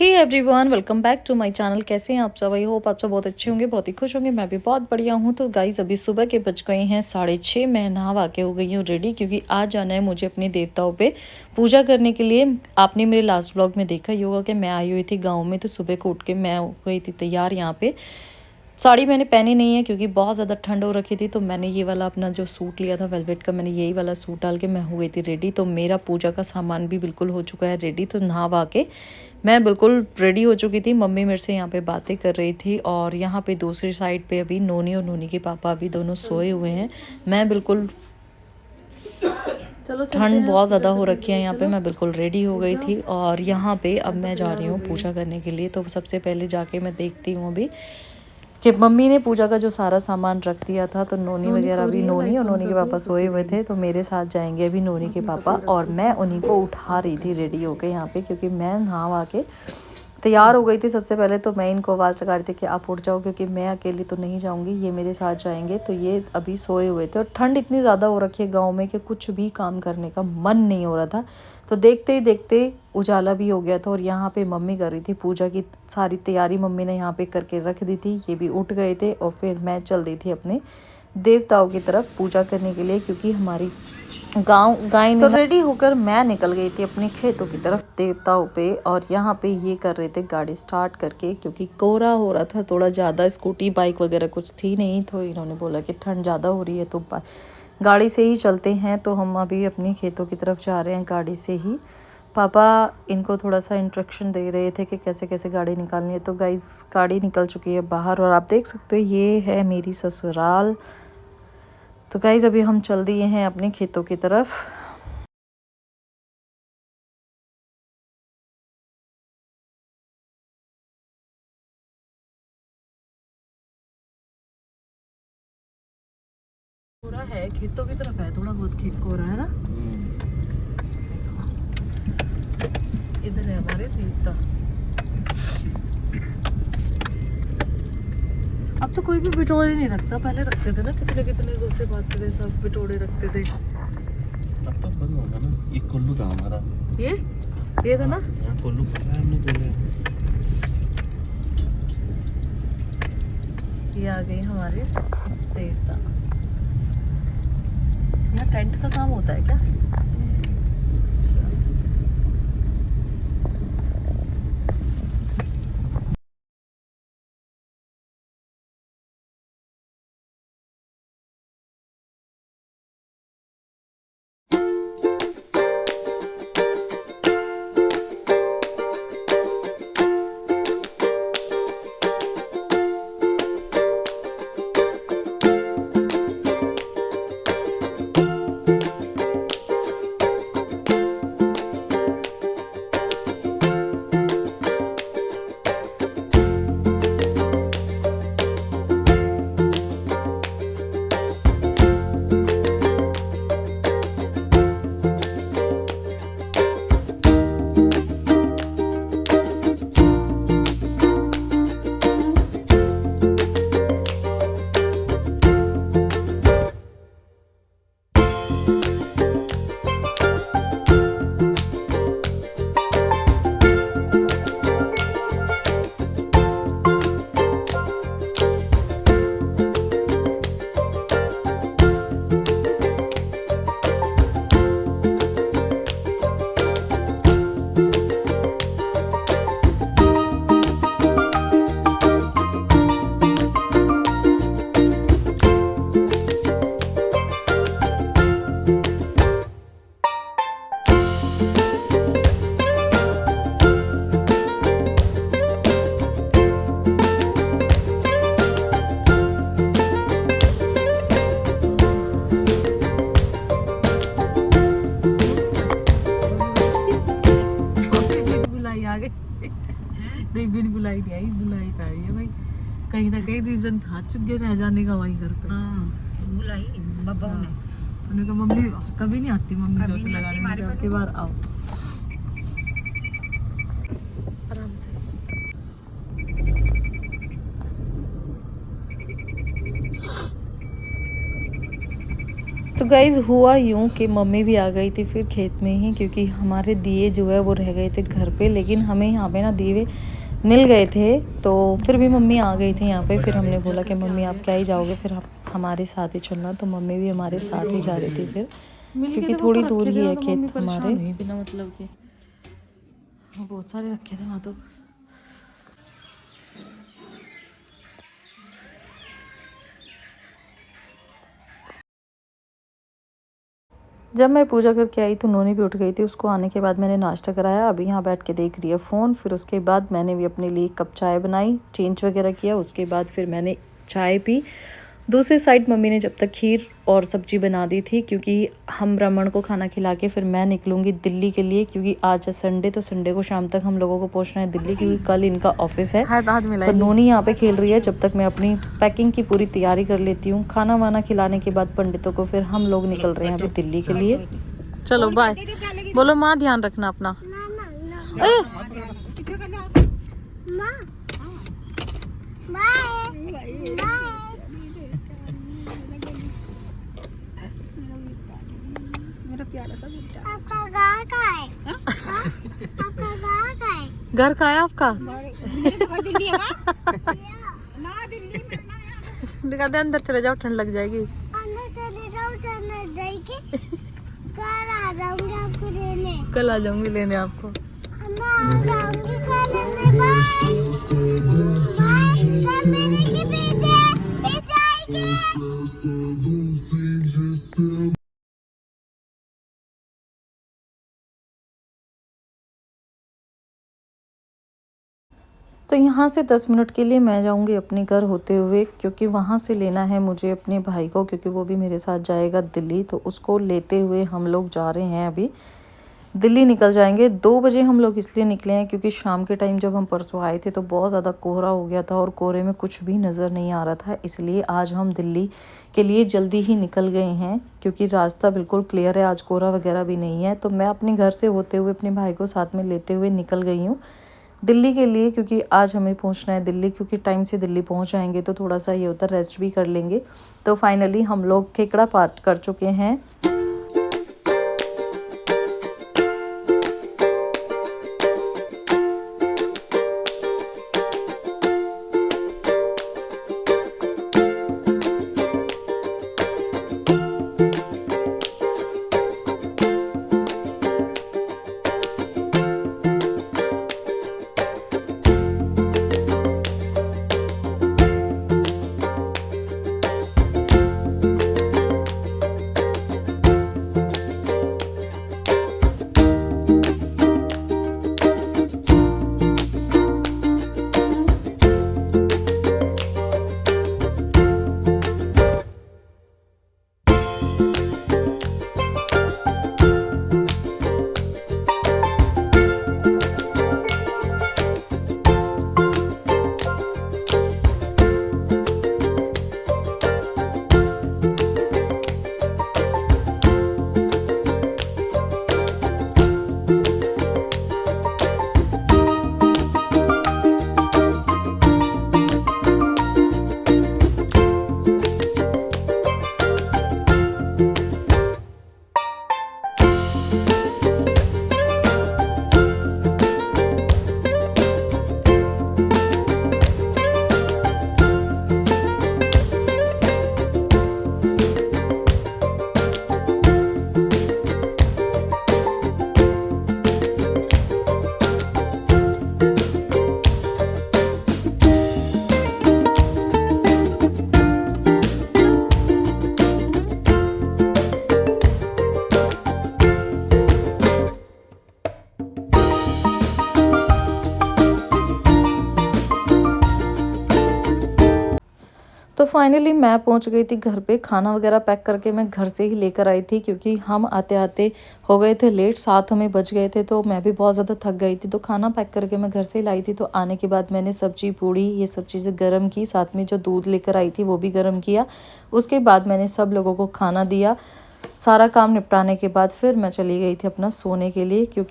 Hey everyone, welcome back to my channel. कैसे हैं आप सब? आई होप आप सब बहुत अच्छे होंगे, बहुत ही खुश होंगे। मैं भी बहुत बढ़िया हूं। तो गाइस, अभी सुबह के बज गए हैं 6:30। मैं नहा के हो गई हूँ रेडी, क्योंकि आज जाना है मुझे अपने देवताओं पे पूजा करने के लिए। आपने मेरे लास्ट व्लॉग में देखा ही होगा कि मैं आई हुई थी गाँव में, तो सुबह को उठ के मैं हो गई थी तैयार। यहाँ पे साड़ी मैंने पहनी नहीं है क्योंकि बहुत ज़्यादा ठंड हो रखी थी, तो मैंने ये वाला अपना जो सूट लिया था वेलवेट का, मैंने यही वाला सूट डाल के मैं हो गई थी रेडी। तो मेरा पूजा का सामान भी बिल्कुल हो चुका है रेडी। तो नहा के मैं बिल्कुल रेडी हो चुकी थी। मम्मी मेरे से यहाँ पे बातें कर रही थी, और यहाँ पे दूसरी साइड पे अभी नोनी और नोनी के पापा अभी दोनों सोए हुए हैं। मैं बिल्कुल, ठंड बहुत ज़्यादा हो रखी है यहाँ पे, मैं बिल्कुल रेडी हो गई थी। और यहाँ पे अब मैं जा रही हूँ पूजा करने के लिए। तो सबसे पहले जाके मैं देखती हूँ अभी कि मम्मी ने पूजा का जो सारा सामान रख दिया था। तो नोनी वगैरह भी, नोनी और नोनी के पापा सोए हुए थे, तो मेरे साथ जाएंगे अभी नोनी के पापा। और मैं उन्हीं को उठा रही थी रेडी होके यहाँ पे, क्योंकि मैं नहा के तैयार हो गई थी। सबसे पहले तो मैं इनको आवाज़ लगा रही थी कि आप उठ जाओ, क्योंकि मैं अकेली तो नहीं जाऊंगी, ये मेरे साथ जाएंगे। तो ये अभी सोए हुए थे, और ठंड इतनी ज़्यादा हो रखी है गांव में कि कुछ भी काम करने का मन नहीं हो रहा था। तो देखते ही देखते उजाला भी हो गया था, और यहाँ पे मम्मी कर रही थी पूजा की सारी तैयारी। मम्मी ने यहाँ पे करके रख दी थी। ये भी उठ गए थे, और फिर मैं चल दी थी अपने देवताओं की तरफ पूजा करने के लिए, क्योंकि हमारी गाय तो रेडी होकर मैं निकल गई थी अपने खेतों की तरफ देवताओं पे। और यहाँ पे ये कर रहे थे गाड़ी स्टार्ट करके, क्योंकि कोहरा हो रहा था थोड़ा ज़्यादा। स्कूटी बाइक वगैरह कुछ थी नहीं, तो इन्होंने बोला कि ठंड ज़्यादा हो रही है तो गाड़ी से ही चलते हैं। तो हम अभी अपने खेतों की तरफ जा रहे हैं गाड़ी से ही। पापा इनको थोड़ा सा इंस्ट्रक्शन दे रहे थे कि कैसे कैसे गाड़ी निकालनी है। तो गाइस, गाड़ी निकल चुकी है बाहर, और आप देख सकते हो ये है मेरी ससुराल। तो गाइस, अभी हम चल दिए हैं अपने खेतों की तरफ। कोहरा है, खेतों की तरफ है, थोड़ा बहुत खेत कोहरा है ना। इधर है हमारे देवता। अब तो कोई भी बिटोड़े नहीं रखता, पहले रखते थे ना, कितने कितने दूसरे बात थे, सब बिटोड़े रखते थे। अब तो बंद होगा ना। ये कोल्लू था हमारा, ये था ना। यहाँ कोल्लू पता है हमने पहले। ये आ गए हमारे देवता। यहाँ टेंट का काम होता है क्या? नहीं, भी बुलाई नहीं आई, बुलाई का आई है भाई। कहीं ना कहीं रीजन था चुप रह जाने का वहीं घर पे। बुलाई बब्बा ने। उन्होंने कहा मम्मी कभी नहीं आती, मम्मी जोत लगाने में, आपके बार आओ आराम से। तो गाइज़ हुआ यूँ कि मम्मी भी आ गई थी फिर खेत में ही, क्योंकि हमारे दिए जो है वो रह गए थे घर पे, लेकिन हमें यहाँ पे ना दिए मिल गए थे। तो फिर भी मम्मी आ गई थी यहाँ पे। फिर हमने बोला कि मम्मी आप क्या ही जाओगे, फिर आप हमारे साथ ही चलना। तो मम्मी भी हमारे साथ ही जा रही थी फिर, क्योंकि थोड़ी दूर ही है खेत हमारे। बिना मतलब के बहुत सारे रखे थे वहाँ। तो जब मैं पूजा करके आई तो नोनी भी उठ गई थी। उसको आने के बाद मैंने नाश्ता कराया, अभी यहाँ बैठ के देख रही है फ़ोन। फिर उसके बाद मैंने भी अपने लिए कप चाय बनाई, चेंज वगैरह किया। उसके बाद फिर मैंने चाय पी। दूसरी साइड मम्मी ने जब तक खीर और सब्जी बना दी थी, क्योंकि हम रमन को खाना खिला के फिर मैं निकलूँगी दिल्ली के लिए, क्योंकि आज है संडे। तो संडे को शाम तक हम लोगों को पहुँचना है दिल्ली, क्योंकि कल इनका ऑफिस है। तो नोनी यहाँ पे खेल रही है, जब तक मैं अपनी पैकिंग की पूरी तैयारी कर लेती हूँ। खाना वाना खिलाने के बाद पंडितों को फिर हम लोग निकल रहे हैं अभी दिल्ली के लिए। चलो बाय बोलो, माँ ध्यान रखना अपना। आपका घर कहाँ है? आपका घर कहाँ है? घर का है आपका? दिल्ली है ना, दिल्ली में कहते अंदर चले जाओ, ठंड लग जाएगी। अंदर चले जाओ, ठंड लग जाएगी। कल आ जाऊंगी आपको लेने। कल आ जाऊंगी लेने आपको। मैं आ जाऊंगी कल लेने। Bye bye. कल मेरे के पीछे आएगी। तो यहाँ से 10 मिनट के लिए मैं जाऊँगी अपने घर होते हुए, क्योंकि वहाँ से लेना है मुझे अपने भाई को, क्योंकि वो भी मेरे साथ जाएगा दिल्ली। तो उसको लेते हुए हम लोग जा रहे हैं, अभी दिल्ली निकल जाएंगे। 2 बजे हम लोग इसलिए निकले हैं क्योंकि शाम के टाइम जब हम परसों आए थे तो बहुत ज़्यादा कोहरा हो गया था और कोहरे में कुछ भी नज़र नहीं आ रहा था। इसलिए आज हम दिल्ली के लिए जल्दी ही निकल गए हैं, क्योंकि रास्ता बिल्कुल क्लियर है, आज कोहरा वगैरह भी नहीं है। तो मैं अपने घर से होते हुए अपने भाई को साथ में लेते हुए निकल गई हूँ दिल्ली के लिए, क्योंकि आज हमें पहुंचना है दिल्ली। क्योंकि टाइम से दिल्ली पहुंच जाएंगे तो थोड़ा सा ये होता है, रेस्ट भी कर लेंगे। तो फाइनली हम लोग खेकड़ा पार कर चुके हैं। तो फाइनली मैं पहुंच गई थी घर पे। खाना वगैरह पैक करके मैं घर से ही लेकर आई थी, क्योंकि हम आते आते हो गए थे लेट, 7 हमें बज गए थे। तो मैं भी बहुत ज़्यादा थक गई थी, तो खाना पैक करके मैं घर से ही लाई थी। तो आने के बाद मैंने सब्जी पूड़ी ये सब चीज़ें गर्म की, साथ में जो दूध लेकर आई थी वो भी गर्म किया। उसके बाद मैंने सब लोगों को खाना दिया। सारा काम निपटाने के बाद फिर मैं चली गई थी अपना सोने के लिए, क्योंकि